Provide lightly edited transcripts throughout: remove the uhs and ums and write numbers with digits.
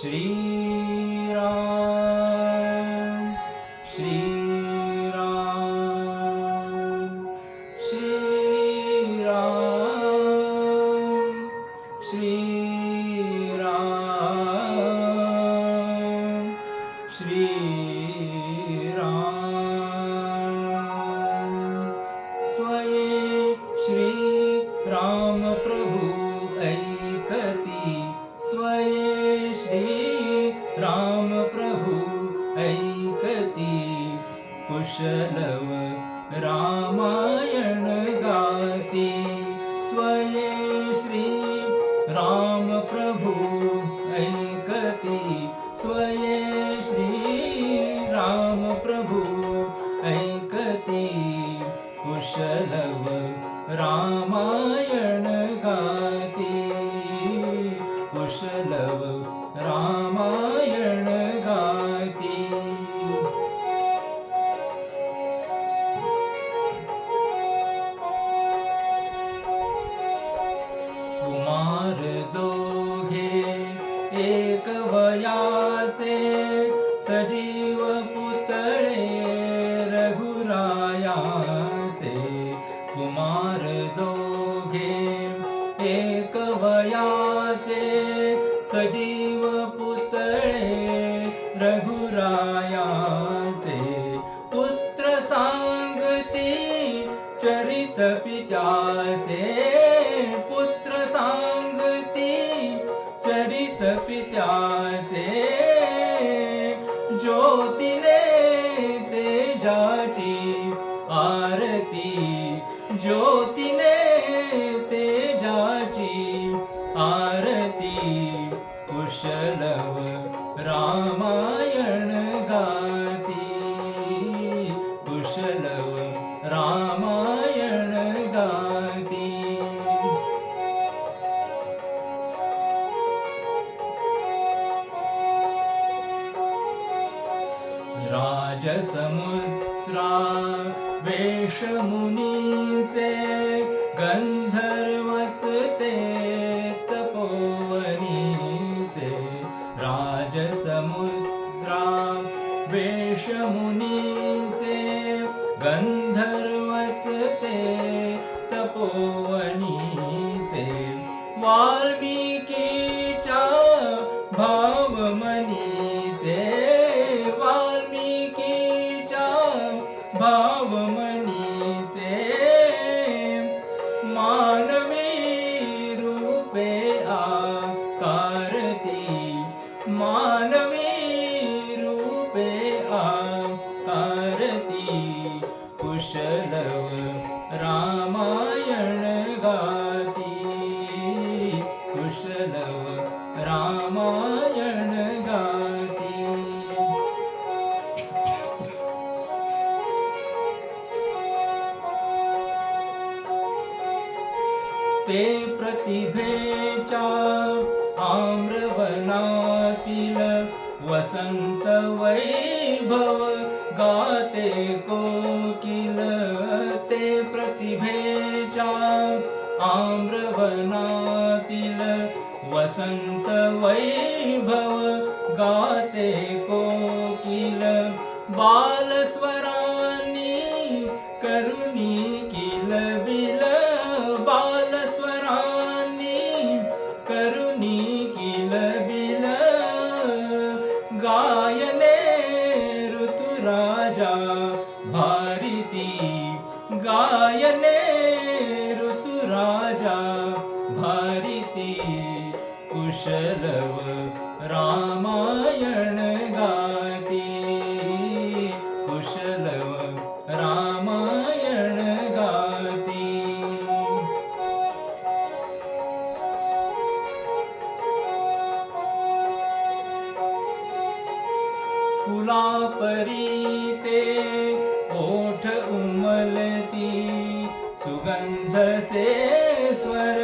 श्री राम श्री राम श्री राम श्री राम श्री राम स्वये श्री राम प्रभु ऐकती स्वये श्री राम प्रभु ऐकती कुशलव रामायण गाती स्वये श्री राम प्रभु ऐकती स्वये श्री राम प्रभु ऐकती कुशलव रामायण गाती कुशलव रामायण गाती कुमार दोघे एक वयाचे सजीव पुतळे रघुरायाचे कुमार दोघे एक वयाचे सजीव पुतळे रघुरायाचे पुत्र सांगती चरित पित्याचे पुत्र सांगती चरित पित्याचे ज्योतीने तेजाची आरती ज्योतीने तेजाची आरती कुशलव रामायण गाती कुशलव रामायण गाती राजसमुद्रा वेशमुनीचे गंधर्वच ते तपोवनीचे राजसमुद्रा वेशमुनीचे गंधर्वच ते तपोवनीचे वाल्मिकीच्या भावमनीचे वाल्मिकीच्या भावमनीचे मानवी रूपे आकारती मानवी रूपे आकारती कुशलव रामायण गाती कुशलव रामायण गाती ते प्रतिभेच्या आम्रवनातील वसंत वैभव गाते कोकिल ते प्रतिभेच्या आम्रवनातील वसंत वैभव गाते कोकिल बालस्वरांनी करुणी किलबिल बालस्वरांनी करुणी किलबिल गायने ऋतुराजा भारती गायने ऋतुराजा भारती कुशलव रामायण गाती कुशलव रामायण गाती फुलापरी ते ओठ उमलती सुगंध से स्वर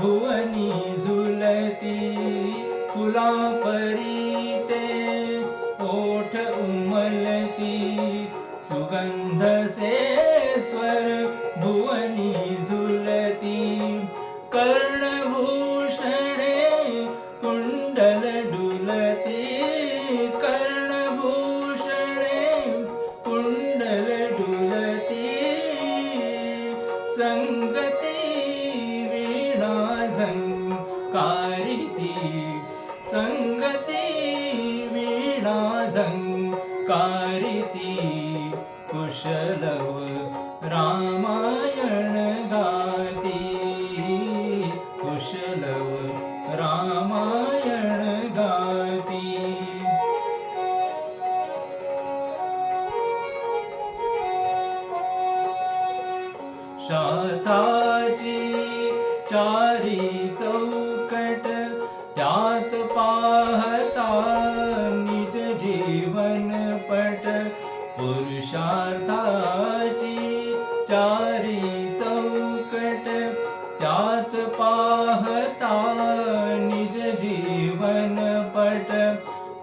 भुवनी झुलती फुलापरी ते ओठ उमलती सुगंध से स्वर भुवनी झुलती कर्णभूषणे कुंडल डुलते कारिती कुशलव रामायण गाती कुशलव रामायण गाती शाताची चारी चौकट त्यात पाहता निज जीवन पट पुरुषार्थाची चारी चौकट त्यात पाहता निज जीवन पट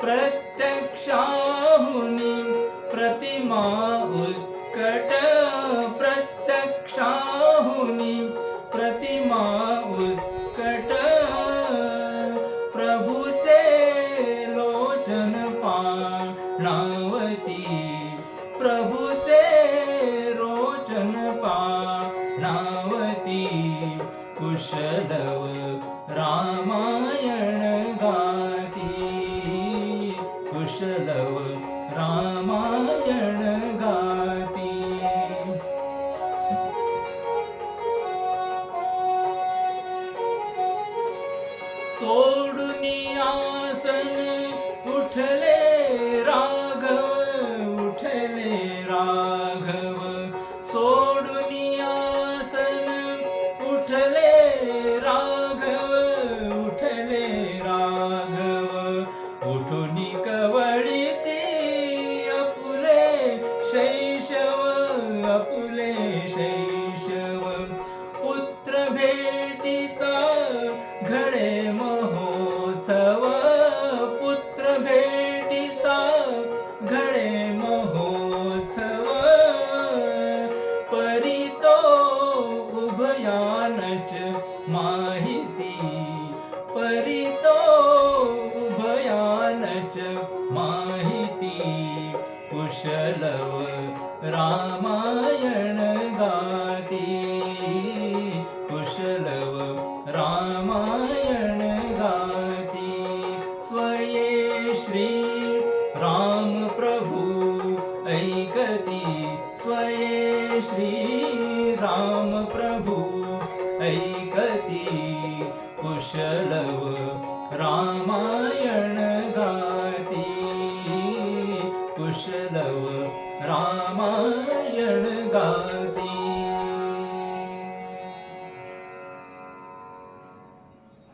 प्रत्यक्षाहुनी प्रतिमा उत्कट प्रत्यक्षाहुनी प्रतिमा उत्कट प्रभुचे लोचन पाणावती प्रभुचे रोचन पाणावती कुशलव रामायण गाती कुशलव रामायण गाती सोडुनी आसन उठले राघव उठले राघव सोडुनी आसन उठले राघव उठले राघव उठुनी कवळीती अपुले शैशव अपुले शैशव पुत्र भेटीचा घडे महोत्सव पुत्र भेटीचा घडे महोत्सव परितो उभयानच माहिती परितो उभयानच माहिती कुशलव रामायण गाती कुशलव रामायण गाती स्वये श्री राम प्रभु ऐकती स्वये श्री राम प्रभु ऐकती कुशलव रामायण गाती कुशलव रामायण गाती